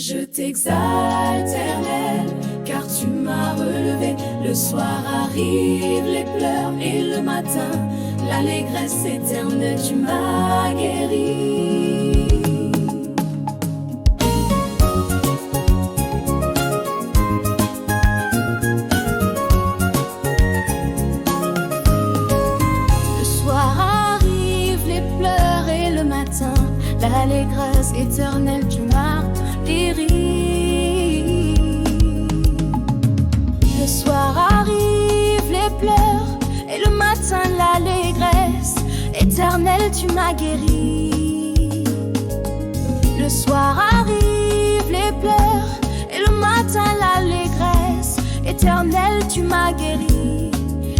Je t'exalte, Éternel, car tu m'as relevé. Le soir arrivent les pleurs et le matin, l'allégresse éternelle, tu m'as guéri. Le soir arrivent les pleurs et le matin, l'allégresse éternelle, tu m'as guéri. Le soir arrivent les pleurs et le matin l'allégresse éternelle, tu m'as guéri. Le soir arrivent les pleurs et le matin l'allégresse éternelle, tu m'as guéri.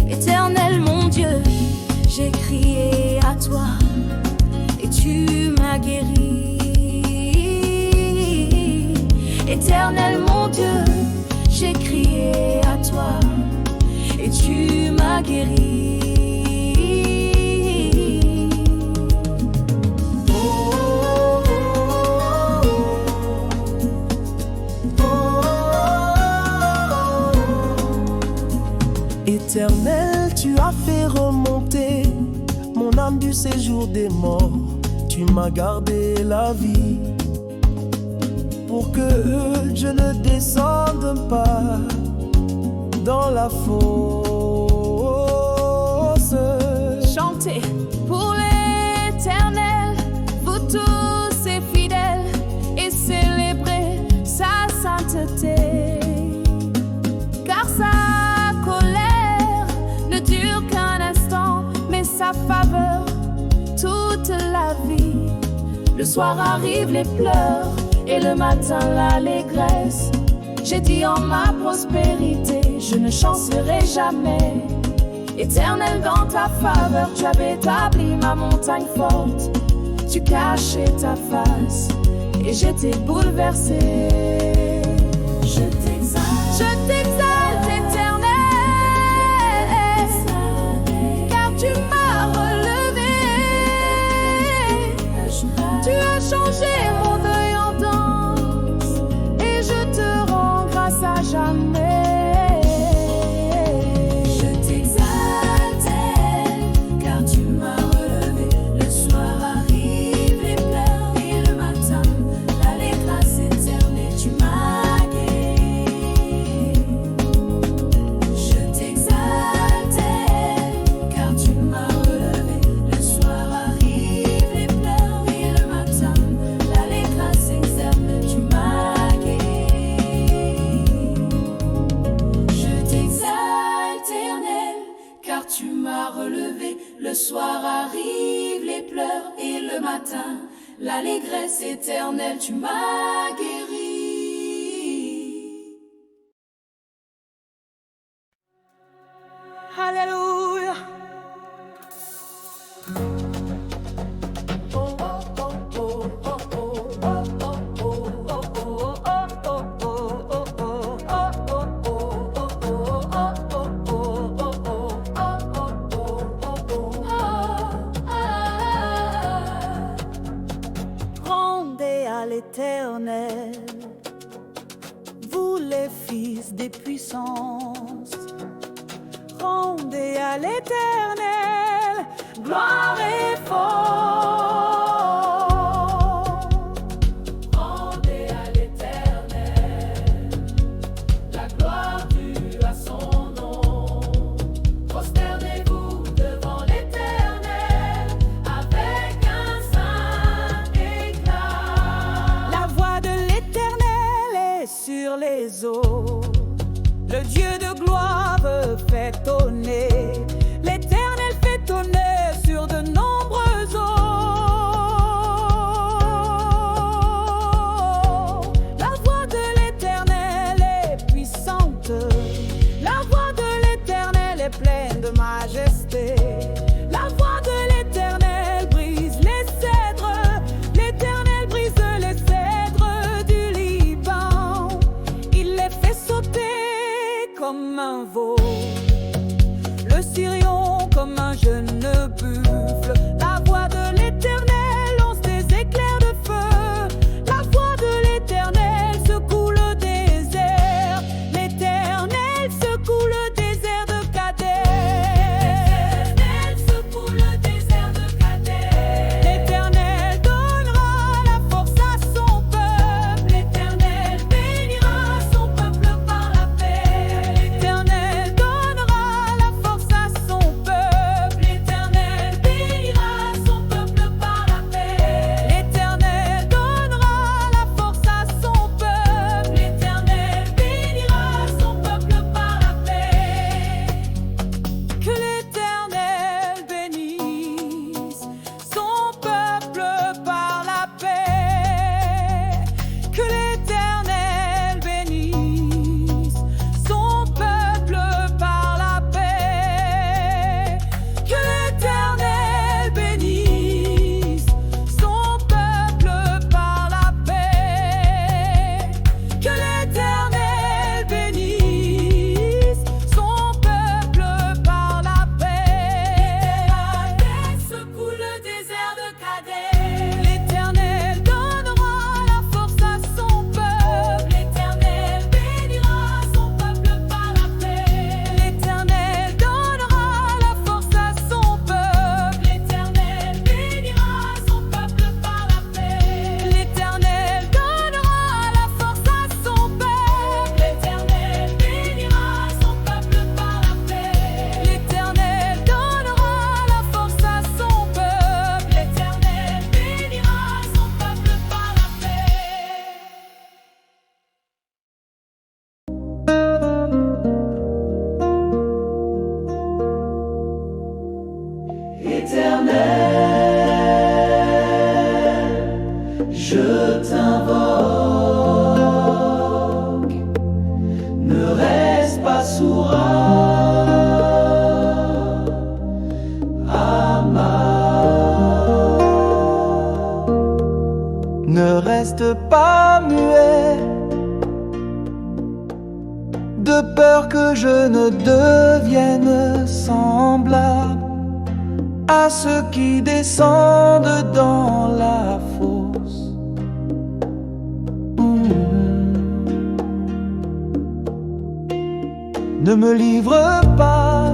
Éternel mon Dieu, j'ai crié à toi et tu m'as guéri. Éternel mon Dieu, j'ai crié à toi et tu m'as guéri. Éternel, tu as fait remonter mon âme du séjour des morts. Tu m'as gardé la vie pour que je ne descende pas dans la fosse. Chantez pour l'Éternel, vous tous et fidèles, et célébrez sa sainteté. Car sa colère ne dure qu'un instant, mais sa faveur toute la vie. Le soir arrivent les pleurs et le matin l'allégresse. J'ai dit en ma prospérité, je ne chancerai jamais. Éternel, dans ta faveur, tu avais établi ma montagne forte. Tu cachais ta face et j'étais bouleversé. Je t'exalte, Éternel, car tu m'as relevé. Tu as changé mon deuil en danse et je te rends grâce à jamais. Je t'exalte, car tu m'as relevé. Le soir arrivent les pleurs et le matin, l'allégresse éternelle, tu m'as guéri. Je t'exalte, car tu m'as relevé. Le soir arrivent les pleurs et le matin, l'allégresse éternelle, tu m'as guéri. Je t'exalte, Éternel, car tu m'as relevé. Le soir arrivent les pleurs et le matin, l'allégresse éternelle, tu m'as guéri. Alléluia. Rendez à l'Éternel, vous les fils des puissances. Rendez à l'Éternel, gloire et force. Rendez à l'Éternel la gloire due à son nom. Prosternez-vous devant l'Éternel avec un saint éclat. La voix de l'Éternel est sur les eaux. Le Dieu de gloire fait tonner. L'Éternel fait tonner sur de nombreuses eaux. La voix de l'Éternel est puissante. La voix de l'Éternel est pleine de majesté. La voix de l'Éternel brise les cèdres. L'Éternel brise les cèdres du Liban. Il les fait sauter comme un veau. sois muet, de peur que je ne devienne semblable à ceux qui descendent dans la fosse. Ne me livre pas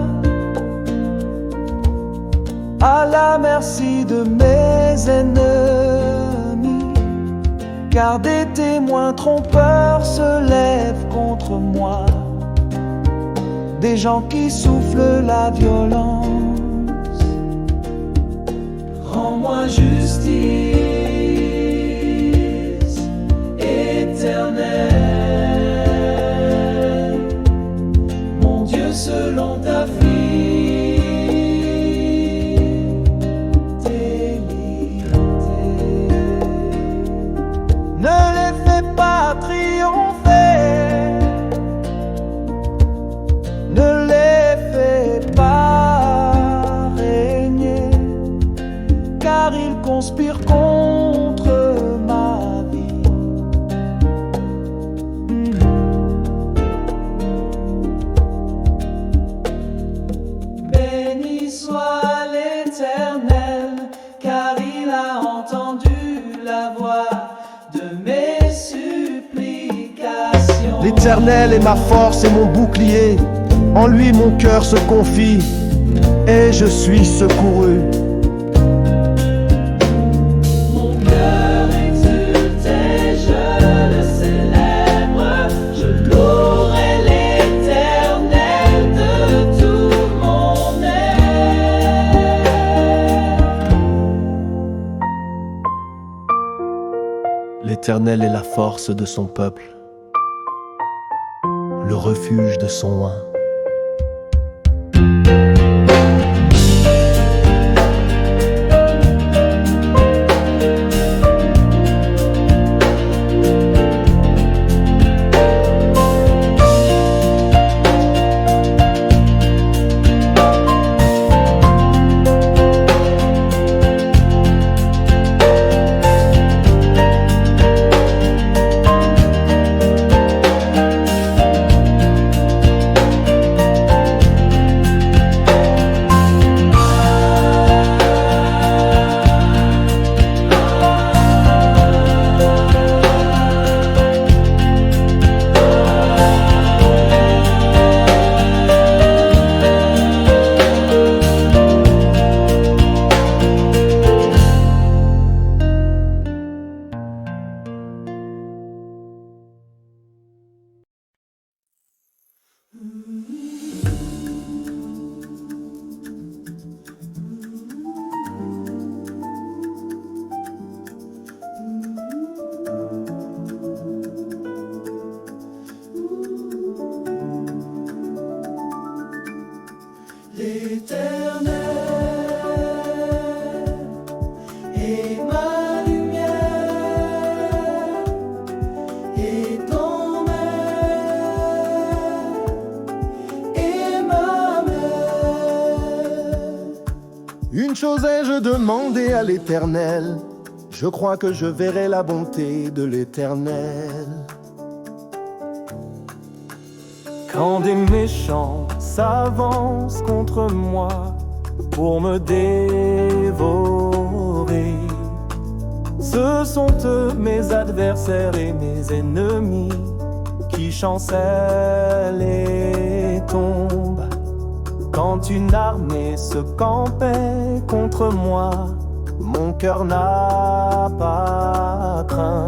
à la merci de mes ennemis, car des témoins trompeurs se lèvent contre moi, des gens qui soufflent la violence. Rends-moi justice, Éternel, mon Dieu, selon ta conspire contre ma vie. Béni soit l'Éternel, car il a entendu la voix de mes supplications. L'Éternel est ma force et mon bouclier, en lui mon cœur se confie, et je suis secouru. L'Éternel est la force de son peuple, le refuge de son oint. L'Éternel est ma lumière et ton mère et ma mère. Une chose ai-je demandé à l'Éternel, je crois que je verrai la bonté de l'Éternel. Quand des méchants s'avancent contre moi pour me dévorer, ce sont eux mes adversaires et mes ennemis qui chancellent et tombent. Quand une armée se campait contre moi, mon cœur n'a pas craint.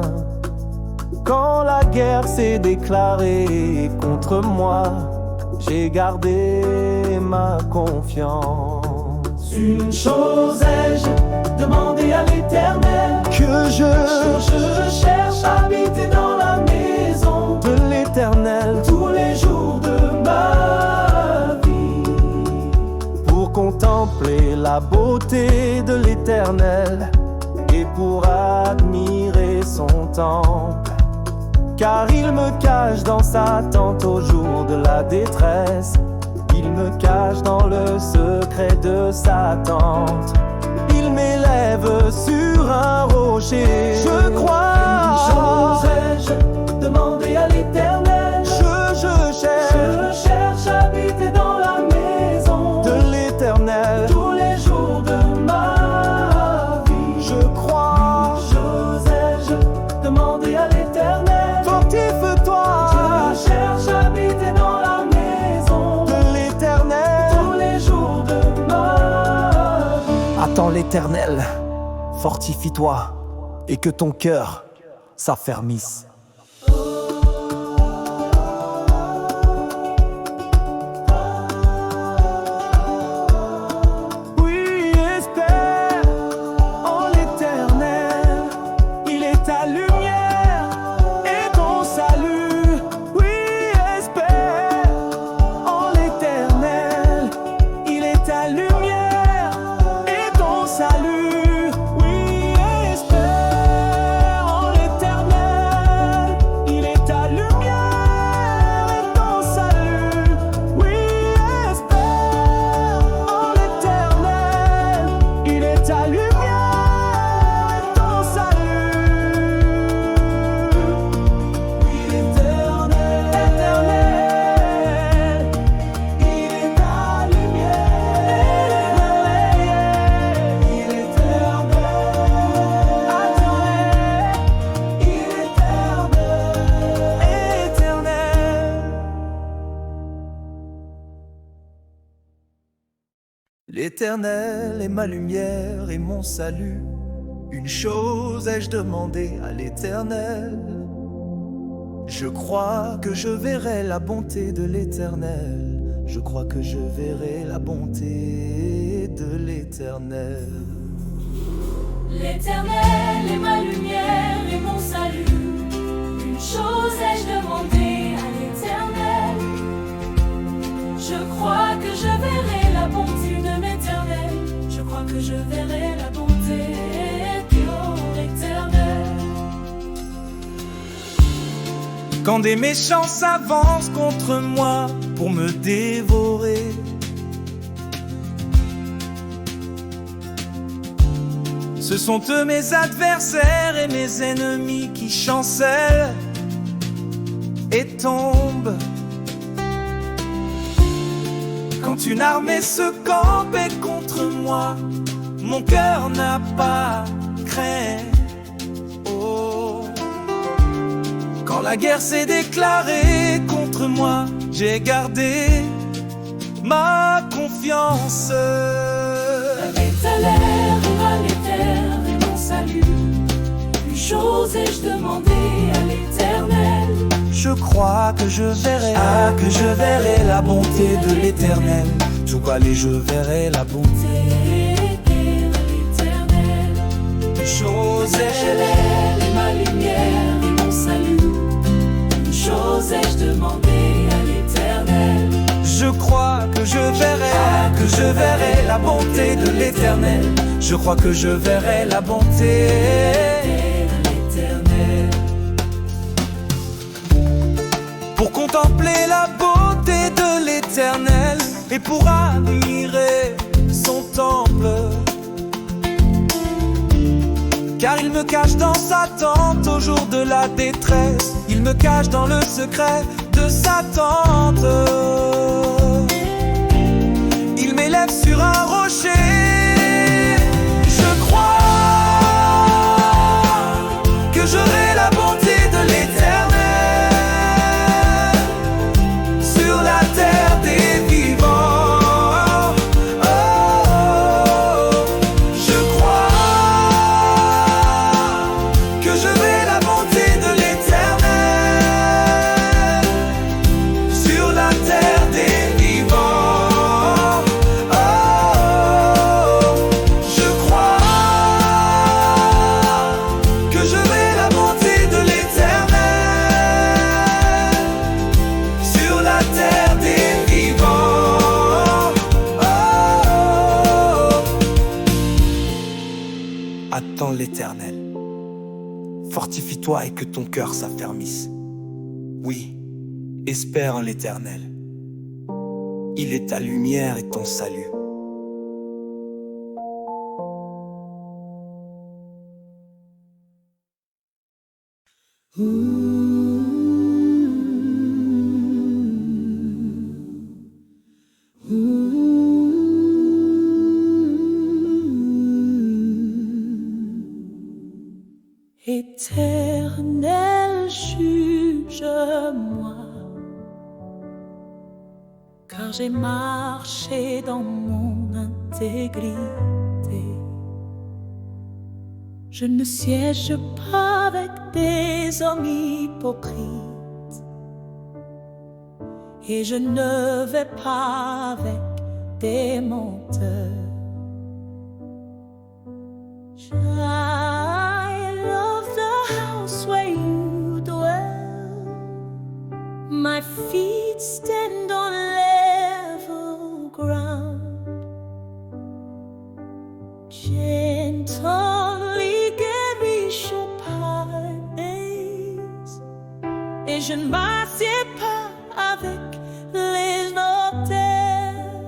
Quand la guerre s'est déclarée contre moi, j'ai gardé ma confiance. Une chose ai-je demandé à l'Éternel, Que je cherche à habiter dans la maison de l'Éternel tous les jours de ma vie, pour contempler la beauté de l'Éternel et pour admirer son temple. Car il me cache dans sa tente au jour de la détresse. Il me cache dans le secret de sa tente. Il m'élève sur un rocher. Je crois chose ai-je demandé à l'Éternel? Je cherche à habiter dans la maison de l'Éternel. tous les jours de ma vie. Je crois, Chose ai-je demandé à l'Éternel? fortifie-toi Je cherche à habiter dans la maison de l'Éternel. tous les jours de ma vie. Attends l'Éternel, fortifie-toi et que ton cœur s'affermisse. Oui, espère en l'Éternel, il est ta lumière et ton salut. Oui, espère en l'Éternel, il est ta lumière et ton salut. Oui, espère en l'Éternel, il est ta lumière et ton salut. Oui, espère en l'Éternel, il est ta lumière et ton salut. Oui, l'Éternel, il est ta lumière. Il est éternel. L'Éternel est ma lumière et mon salut. Une chose ai-je demandé à l'Éternel. Je crois que je verrai la bonté de l'Éternel. Je crois que je verrai la bonté de l'Éternel. L'Éternel est ma lumière et mon salut. Une chose ai-je demandé à l'Éternel. Je crois que je verrai la bonté de l'Éternel. Je crois que je verrai la bonté de l'Éternel. Quand des méchants s'avancent contre moi pour me dévorer, ce sont eux mes adversaires et mes ennemis qui chancellent et tombent. Quand une armée se campait contre moi, mon cœur n'a pas craint. Oh. Quand la guerre s'est déclarée contre moi, j'ai gardé ma confiance. L'Éternel est mon salut. Une chose ai-je demandé à l'Éternel. Je crois que je verrai la bonté de l'Éternel. Tout aller, je verrai la bonté de l'Éternel. chose L'Éternel est ma lumière et mon salut. Une chose ai-je demandé à l'Éternel. Je crois que je verrai la bonté de l'Éternel. Je crois que je verrai la bonté. De l'Éternel. Pour contempler la beauté de l'Éternel et pour admirer son temple. Car il me cache dans sa tente au jour de la détresse. Il me cache dans le secret de sa tente. Il m'élève sur un rocher. Je crois que j'aurai la bonté de l'Éternel sur la terre des vivants. Oh, je crois que je verrai la bonté de l'Éternel sur la terre des vivants. Oh, je crois que je verrai la bonté de l'Éternel sur la terre des vivants. Oh, attends l'Éternel. Fortifie-toi et que ton cœur s'affermisse. Oui, espère en l'Éternel. Il est ta lumière et ton salut. Éternel, juge-moi, car j'ai marché dans mon intégrité. Je ne siège pas avec des hommes hypocrites, et je ne vais pas avec des menteurs. I love the house where you dwell. My feet stand on level ground. Gently guéris your paradise, et je ne m'assieds pas avec les notaires.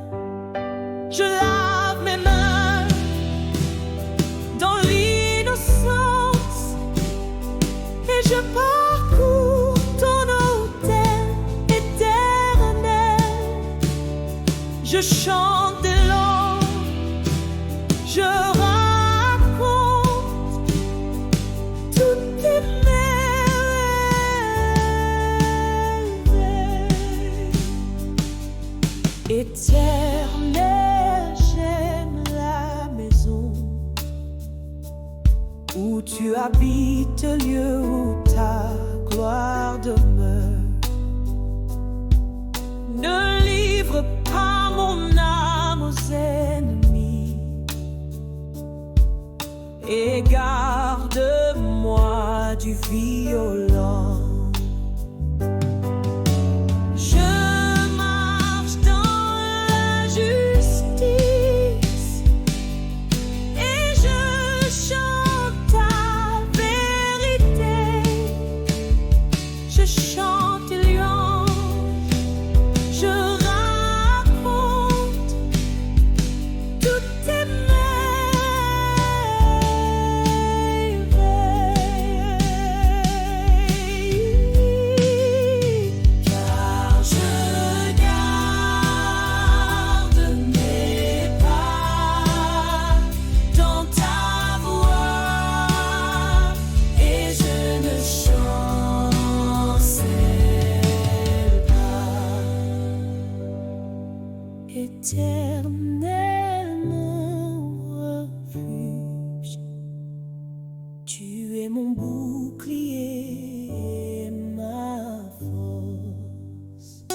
Je lave mes mains dans l'innocence, et je parcours ton autel éternel. Je chante des louanges, je raconte toutes tes merveilles. Éternel, j'aime la maison où tu habites, lieu où ta gloire demeure. Ne livre pas mon âme aux ennemis, et garde-moi du violent. Je marche dans la justice, et je chante ta vérité. Je chante tes louanges, je raconte toutes tes merveilles. Car je garde mes pas dans ta voix, et je ne chancelle pas. Éternel, mon refuge, tu es mon bouclier et ma force.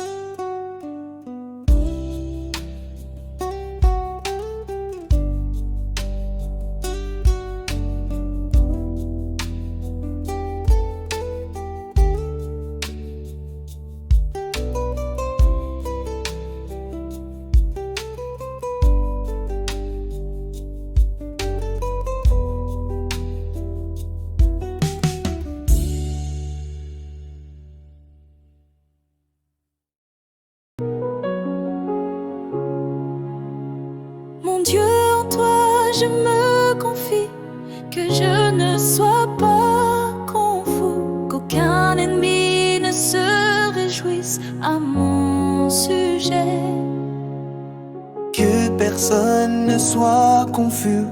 Mon Dieu, en toi je me confie, que je ne sois pas confus, qu'aucun ennemi ne se réjouisse à mon sujet. Que personne ne soit confus,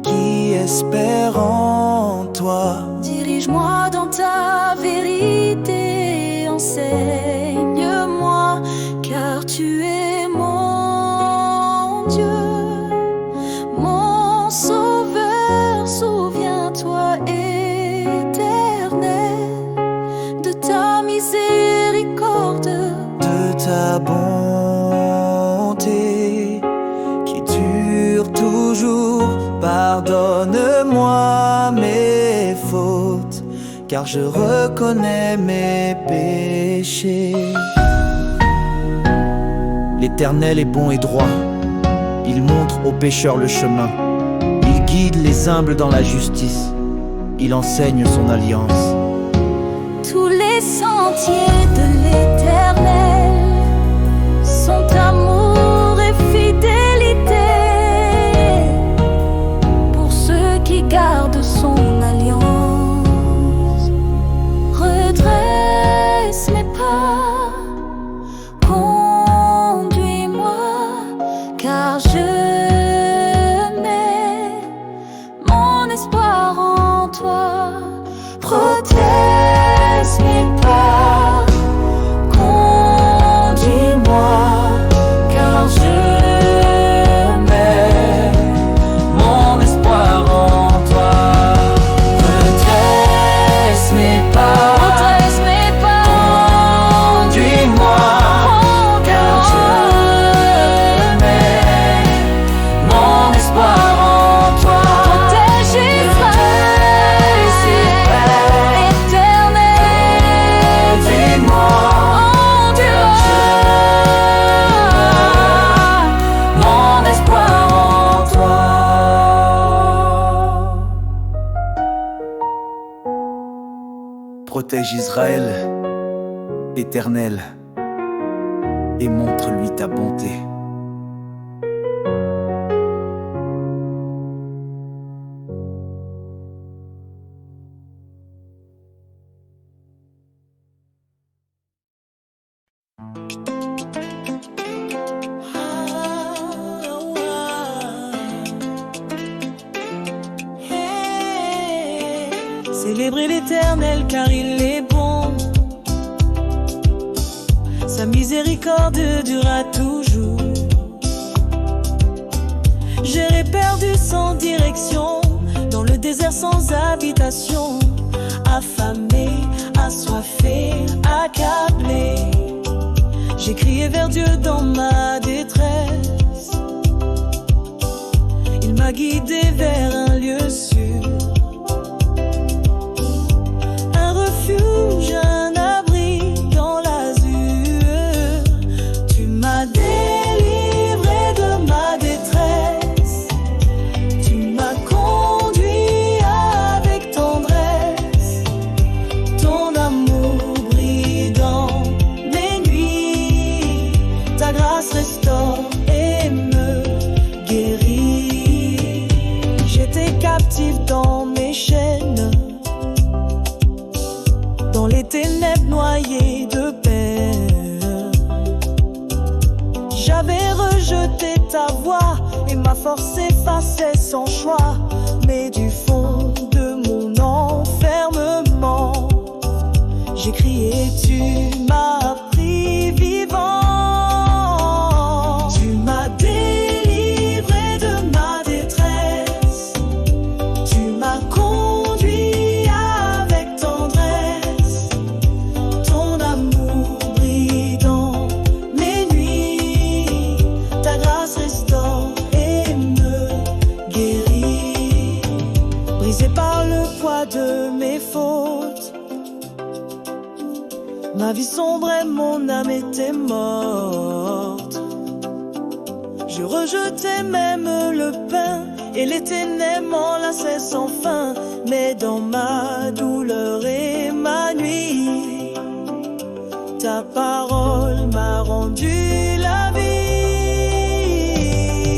qui espère en toi. Dirige-moi dans ta vérité, enseigne-moi, car tu es mon Dieu, mon Sauveur. Souviens-toi, Éternel, de ta miséricorde, De ta bonté qui dure toujours. Pardonne-moi mes fautes, car je reconnais mes péchés. L'Éternel est bon et droit, il montre aux pécheurs le chemin. Il guide les humbles dans la justice, il enseigne son alliance. tous les sentiers de l'Éternel sont amour et fidélité pour ceux qui gardent son alliance. Protège Israël, Éternel, et montre-lui ta bonté. Célébrez l'Éternel car il est bon. Sa miséricorde durera toujours. J'irai perdu sans direction, dans le désert sans habitation, affamé, assoiffé, accablé. J'ai crié vers Dieu dans ma détresse. Il m'a guidé vers un lieu sûr. Un abri dans l'azur. Tu m'as délivré de ma détresse. Tu m'as conduit avec tendresse. Ton amour brille dans mes nuits. Ta grâce restaure et me guérit. J'étais captif dans mes chaînes, dans les ténèbres noyées de peine. J'avais rejeté ta voix et ma force effaçait sans choix. Mais du fond de mon enfermement, j'ai crié, tu m'as pris vivant. Tu m'as délivré de ma détresse. Tu m'as conduit avec tendresse. Ton amour brille dans mes nuits. Ta grâce restaure et me guérit. Brisé par le poids de mes fautes, ma vie sombrait, mon âme était morte. Je rejetais même le pain et les ténèbres m'enlaçaient sans fin. Mais dans ma douleur et ma nuit, ta parole m'a rendu la vie.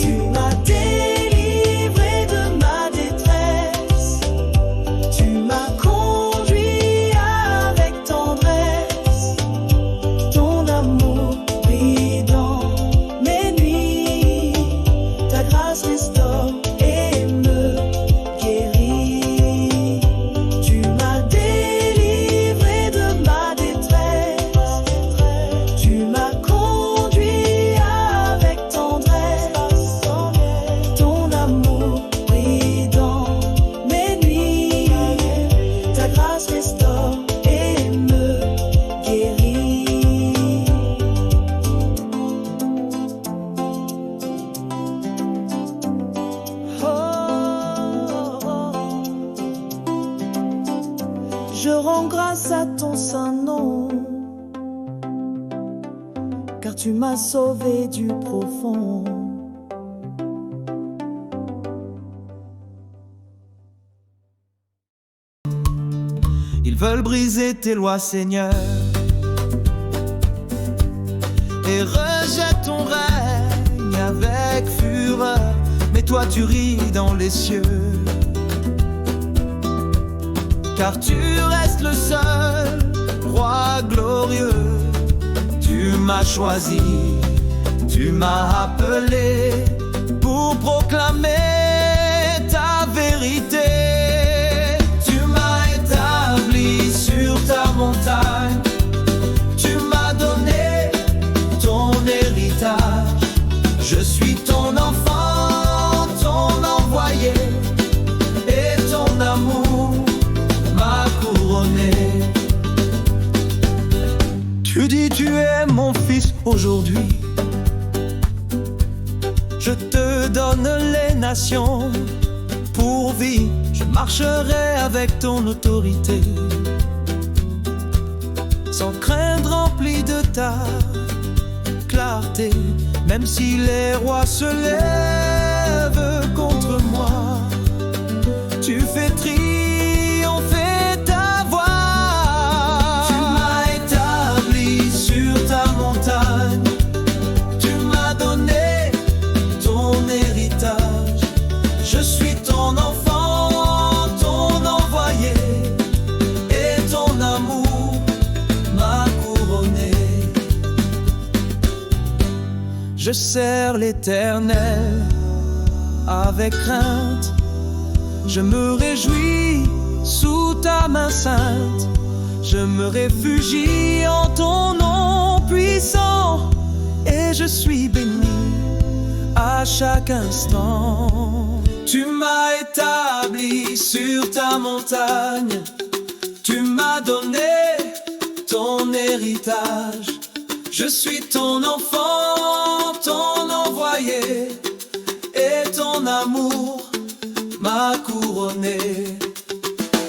Tu m'as délivré de ma détresse. Tu m'as conduit avec tendresse. Ton amour brille dans mes nuits. Ta grâce restaure et me guérit. Tu m'as délivré de ma détresse. Tu m'as conduit avec tendresse. Ton amour brille dans mes nuits. Ta grâce restaure et me guérit. Je rends grâce à ton saint nom, car tu m'as sauvé du profond. Ils veulent briser tes lois, Seigneur, et rejettent ton règne avec fureur. Mais toi tu ris dans les cieux, car tu restes le seul roi glorieux. Tu m'as choisi, tu m'as appelé pour proclamer ta vérité. Tu m'as établi sur ta montagne. Tu m'as donné ton héritage. Je suis ton enfant, ton envoyé, et ton amour m'a couronné. Tu dis tu es mon fils aujourd'hui. Je te donne les nations pour vie. Je marcherai avec ton autorité, sans crainte, rempli de ta clarté. Même si les rois se lèvent contre moi, tu fais triompher ta voix. Je sers l'Éternel avec crainte. Je me réjouis sous ta main sainte. Je me réfugie en ton nom puissant. Et je suis béni à chaque instant. Tu m'as établi sur ta montagne. Tu m'as donné ton héritage. Je suis ton enfant, ton envoyé, et ton amour m'a couronné.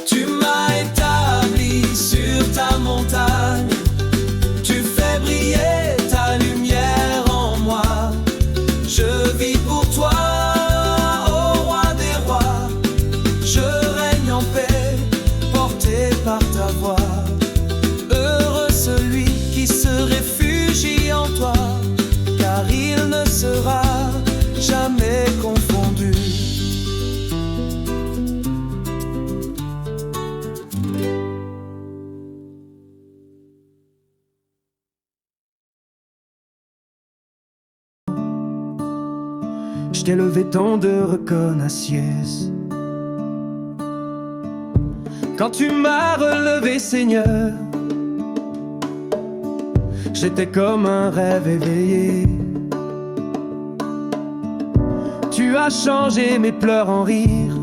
Tu m'as établi sur ta montagne. Tu fais briller ta lumière en moi. Je vis pour toi, ô roi des rois. Je règne en paix, porté par ta voix. Heureux celui qui se réfugie en toi, car il ne sera jamais confondu. Je t'ai levé tant de reconnaissance. Quand tu m'as relevé, Seigneur, j'étais comme un rêve éveillé. Tu as changé mes pleurs en rires,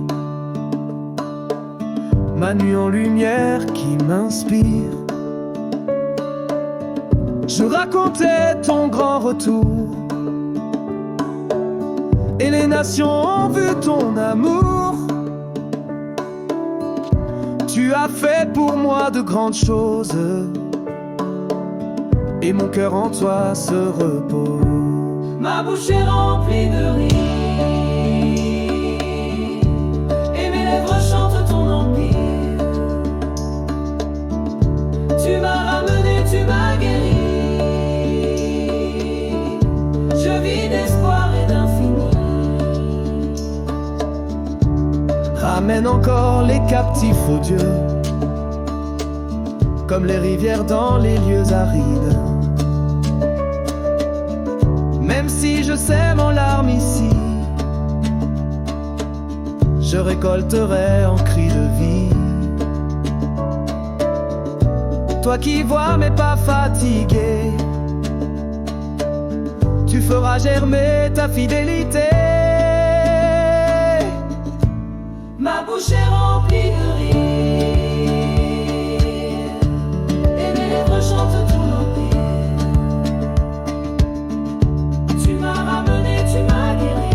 ma nuit en lumière qui m'inspire. Je racontais ton grand retour, et les nations ont vu ton amour. Tu as fait pour moi de grandes choses, et mon cœur en toi se repose. Ma bouche est remplie de rires, et mes lèvres chantent ton empire. Tu m'as ramené, tu m'as guéri. Je vis d'espoir et d'infini. Ramène encore les captifs, ô Dieu, comme les rivières dans les lieux arides. Même si je sème en larmes ici, je récolterai en cris de vie. Toi qui vois mais pas fatigué, tu feras germer ta fidélité. Ma bouche est remplie de rires, et mes lèvres chantent ton empire. Tu m'as ramené, tu m'as guéri.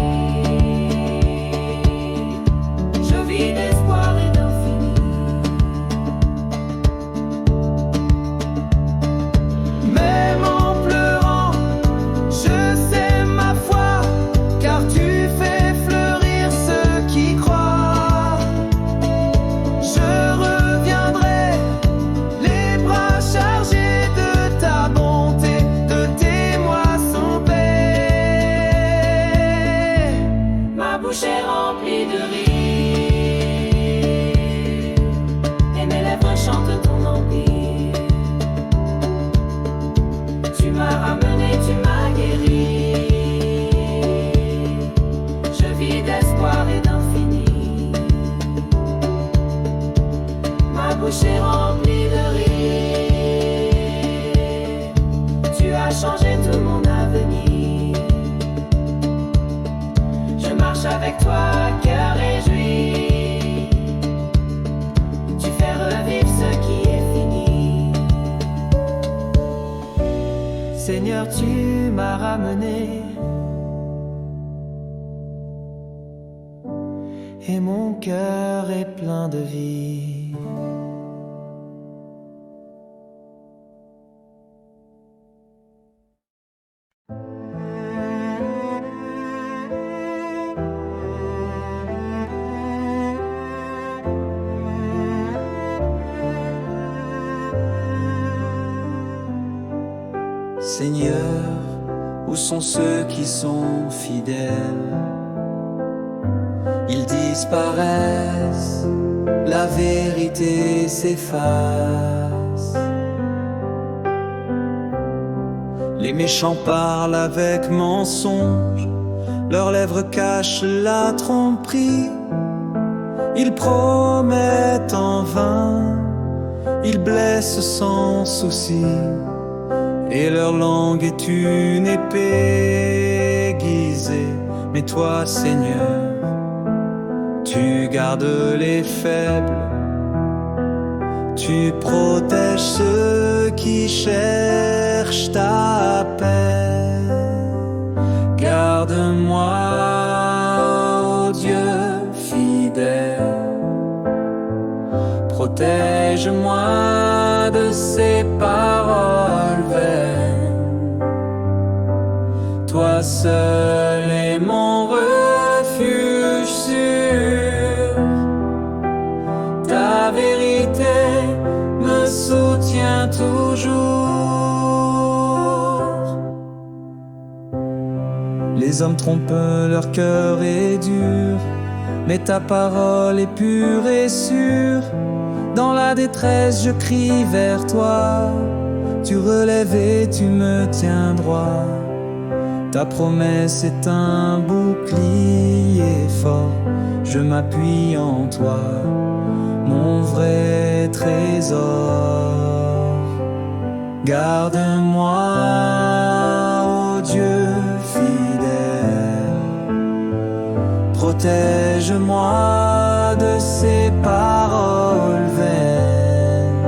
Je vis d'espoir et d'infini. Même en pleurant, je sais ma foi, car tu fais fleurir ceux qui croient. Je reviendrai, les bras chargés de ta bonté, de tes moissons paix. Ma bouche est remplie de rires, et mes lèvres chantent ton empire. Tu m'as ramené, tu m'as guéri. Je vis d'espoir et d'infini. Ma bouche est remplie de rires. Tu as changé tout mon avenir. Je marche avec toi, cœur réjoui. Tu fais revivre ce qui est fini. Seigneur, tu m'as ramené, et mon cœur est plein de vie. Seigneur, où sont ceux qui sont fidèles? Ils disparaissent, la vérité s'efface. Les méchants parlent avec mensonge, leurs lèvres cachent la tromperie. Ils promettent en vain, ils blessent sans souci, et leur langue est une épée aiguisée. Mais toi, Seigneur, tu gardes les faibles, tu protèges ceux qui cherchent ta paix. Garde-moi, ô Dieu fidèle, protège-moi de ces paroles vaines. Toi seul est mon refuge sûr, ta vérité me soutient toujours. Les hommes trompent, leur cœur est dur, mais ta parole est pure et sûre. Dans la détresse, je crie vers toi, tu relèves et tu me tiens droit. Ta promesse est un bouclier fort, je m'appuie en toi, mon vrai trésor. Garde-moi, ô Dieu fidèle, protège-moi de ces paroles vaines.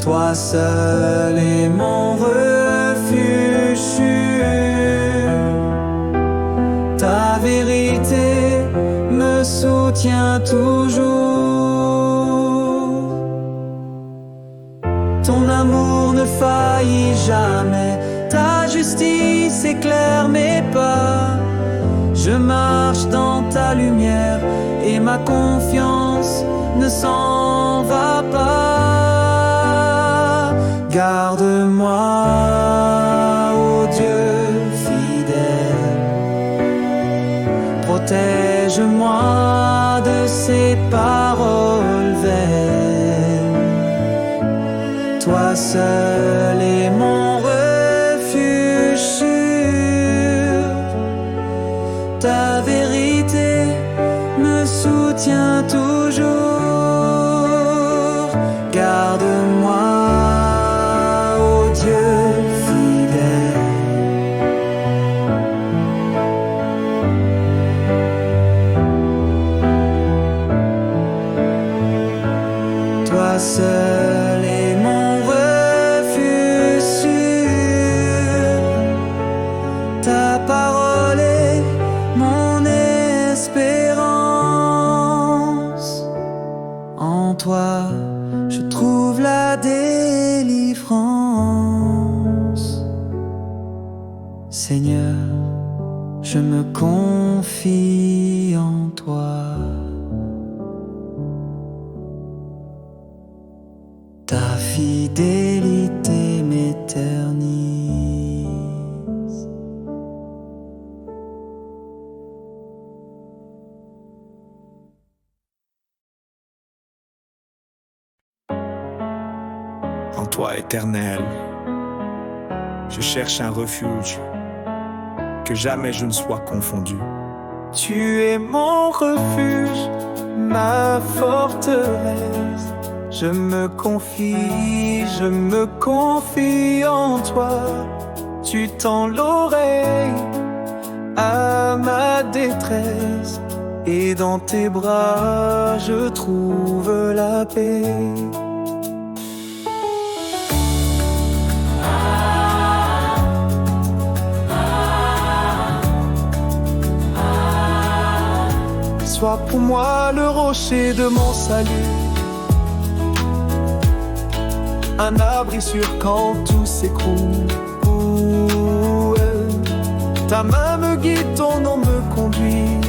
Toi seul est mon refuge sûr, ta vérité me soutient toujours. Ton amour ne faillit jamais, ta justice éclaire mes pas. Je marche dans ta lumière et ma confiance ne s'en va pas. Garde-moi, ô Dieu fidèle, protège-moi de ces paroles vaines. Toi seul est mon refuge sûr, ta vérité me soutient toujours. Garde-moi, ô Dieu fidèle, toi seul est mon refuge sûr, ta parole est mon espérance. En toi, je trouve la délivrance. Seigneur, je me confie en toi. Ta fidélité m'éternise. En toi, Éternel, je cherche un refuge, que jamais je ne sois confondu. Tu es mon refuge, ma forteresse. Je me confie en toi. Tu tends l'oreille à ma détresse, et dans tes bras je trouve la paix. Sois pour moi le rocher de mon salut, un abri sûr quand tout s'écroule. Ta main me guide, ton nom me conduit.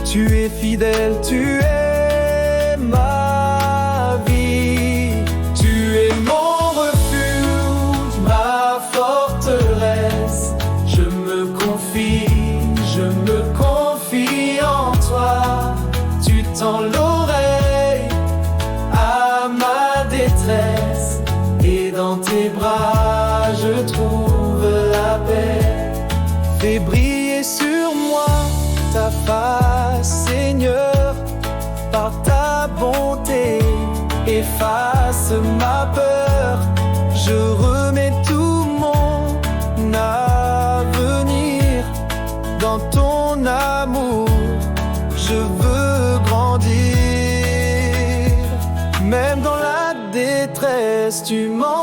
Tu es fidèle, tu es ma vie. Tu es mon refuge, ma forteresse. Je me confie en toi. Tu tends l'oreille à ma détresse, et dans dans tes bras je trouve la paix. Fais briller sur moi ta face, Seigneur, par ta bonté. Efface ma peur, je remets tout mon avenir dans ton amour. Je veux grandir, même dans la détresse, tu m'entoures.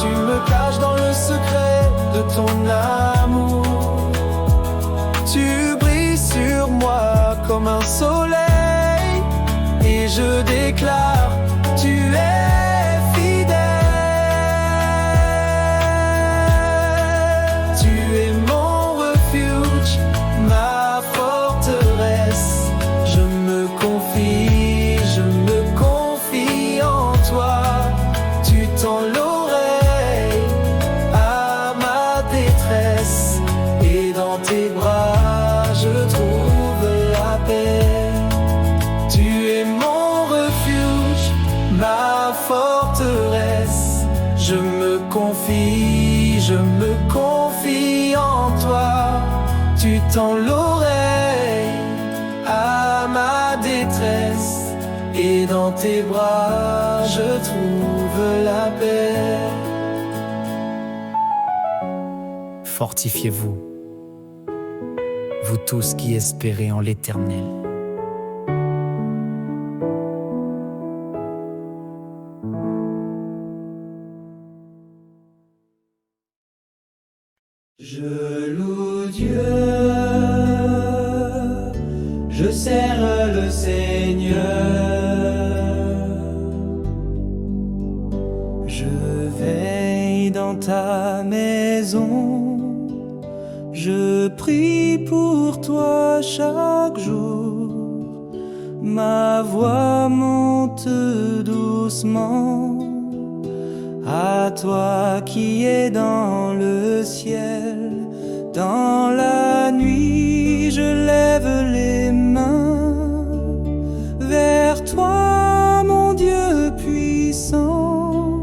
Tu me caches dans le secret de ton amour. Tu brilles sur moi comme un soleil. Et je déclare, tu es fidèle. Tu es mon refuge, ma forteresse. Je me confie en toi. Tu tends l'oreille à ma détresse. Et dans tes bras, je trouve la paix. Ma forteresse, je me confie en toi. Tu tends l'oreille à ma détresse. Et dans tes bras, je trouve la paix. Fortifiez-vous, vous tous qui espérez en l'Éternel. Je loue Dieu, je sers le Seigneur. Je veille dans ta maison, je prie pour toi chaque jour. Ma voix monte doucement à toi qui es dans le ciel. Dans la nuit, je lève les mains vers toi, mon Dieu puissant.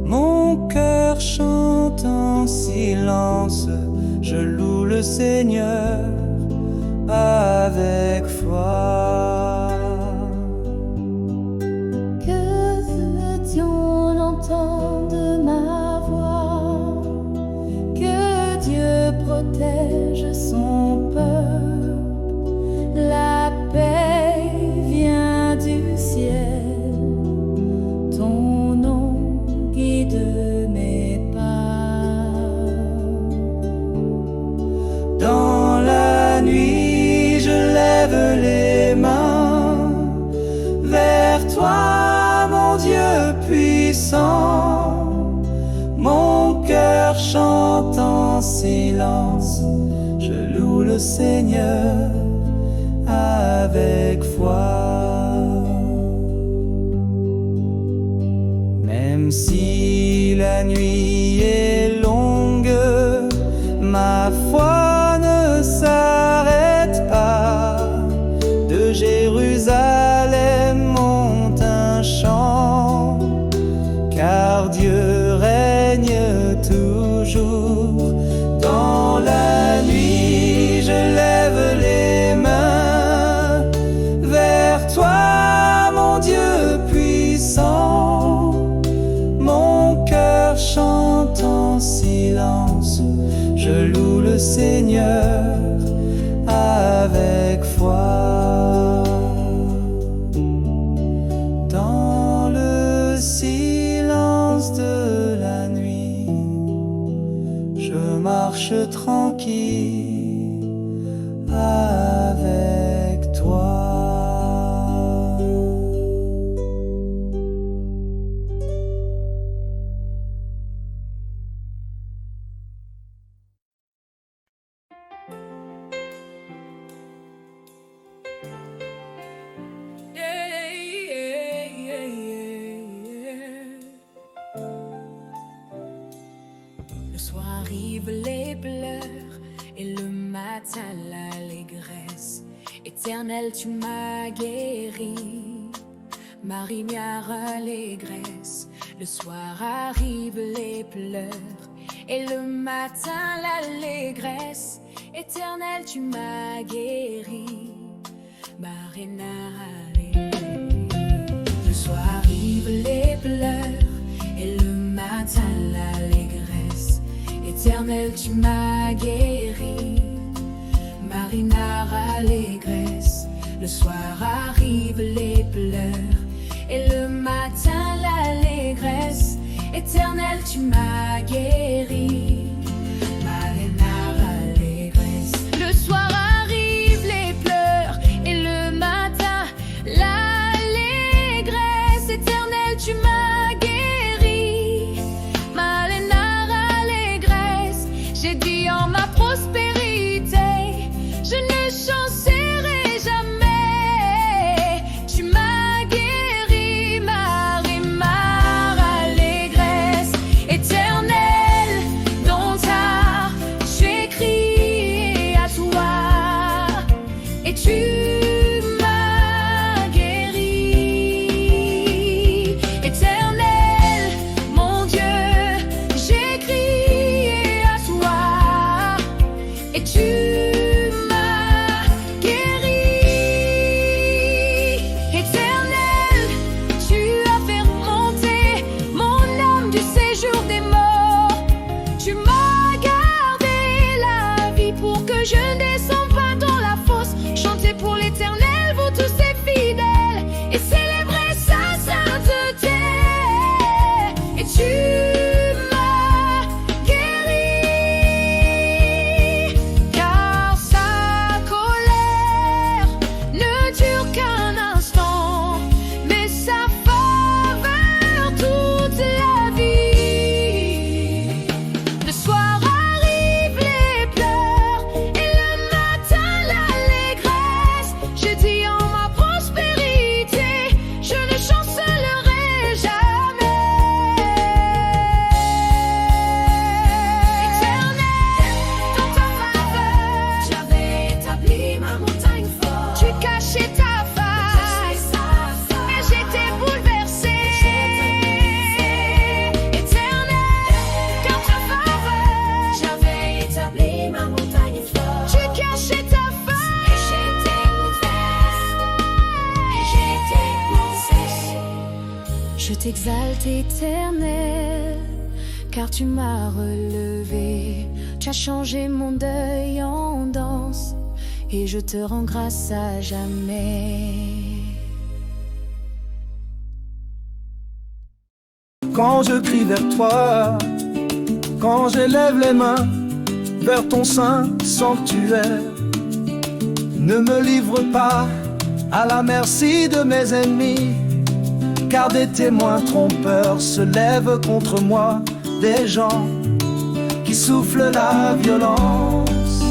Mon cœur chante en silence, je loue le Seigneur avec foi. Que veux-tu on entende ma voix, que Dieu protège son peuple. La paix vient du ciel, ton nom guide mes pas. Dans la nuit, je lève les mains vers toi, mon Dieu puissant. Mon cœur chante en silence, je loue le Seigneur avec foi. Même si la nuit est longue, ma foi ne s'arrête pas. De Jérusalem monte un chant, car Dieu règne toujours. Dans la nuit, je lève les mains vers toi, mon Dieu puissant. Mon cœur chante en silence, je loue le Seigneur avec foi. Dans le silence de la nuit, je marche tranquille avec toi. Le soir arrive les pleurs et le matin l'allégresse. Éternel, tu m'as guéri. Marinière allégresse, le soir arrivent les pleurs, et le matin l'allégresse. Éternel, tu m'as guéri, Marinière allégresse. Le soir arrivent les pleurs, et le matin l'allégresse. Éternel, tu m'as guéri, Marinière allégresse. Le soir arrivent les pleurs, et le matin l'allégresse. Éternel, tu m'as guéri, Marinière allégresse. Le soir arrivent les pleurs, et le matin l'allégresse. Éternel, tu m'as guéri, Marinière allégresse. J'ai dit en ma prospérité, je ne chancerai jamais. Tu m'as guéri, Marinière allégresse. Éternel, dans ta, j'ai crié à toi, et tu m'as guéri. Éternel, mon Dieu, j'ai crié à toi, et tu m'as guéri. Éternel, tu as fait remonter mon âme du séjour des morts. Tu m'as gardé la vie pour que je ne descende pas dans la fosse. Chantez pour l'Éternel, vous tous ses fidèles, et célébrez sa sainteté. Et tu m'as guéri, car sa colère ne dure qu'un instant, mais sa faveur toute la vie. Le soir arrivent les pleurs, et le matin l'allégresse. J'ai dit en ma prospérité, je ne chancellerai jamais. Éternel, dans ta faveur, j'avais établi ma montagne forte. Tu cachais ta face, et j'étais bouleversée. Éternel, dans ta faveur, j'avais établi ma montagne forte. Tu cachais ta face, et j'étais bouleversée. Je t'exalte, Éternel, car tu m'as relevé. Tu as changé mon deuil en danse, et je te rends grâce à jamais. Quand je crie vers toi, quand j'élève les mains vers ton saint sanctuaire, ne me livre pas à la merci de mes ennemis, car des témoins trompeurs se lèvent contre moi, des gens qui soufflent la violence.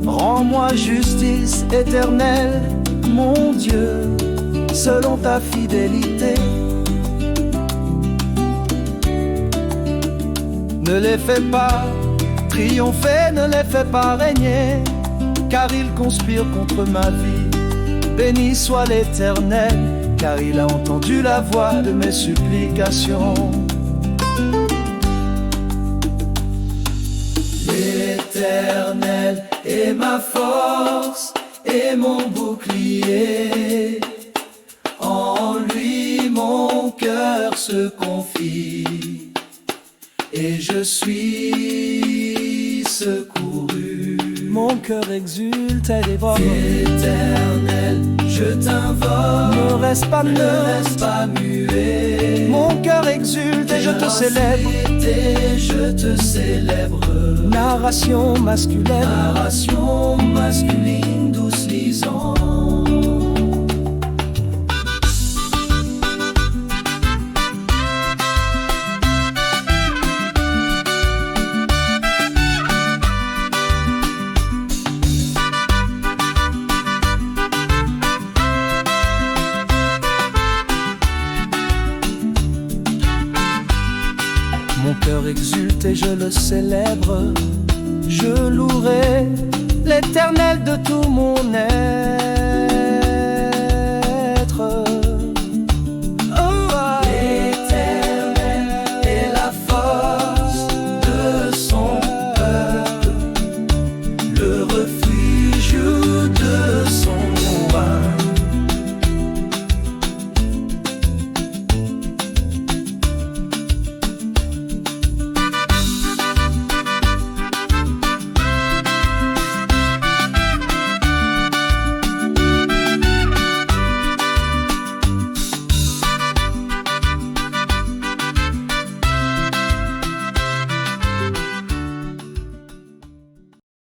Rends-moi justice éternelle, mon Dieu, selon ta fidélité. Ne les fais pas triompher, ne les fais pas régner, car ils conspirent contre ma vie. Béni soit l'Éternel, car il a entendu la voix de mes supplications. L'Éternel est ma force et mon bouclier. En lui mon cœur se confie, et je suis secouru. Mon cœur exulte et dévore. Éternel, je t'invoque. Ne reste pas muet. Mon cœur exulte et je te célèbre. Je te célèbre. Narration masculine, douce lisant. Mon cœur exulte et je le célèbre. Je louerai l'Éternel de tout mon être.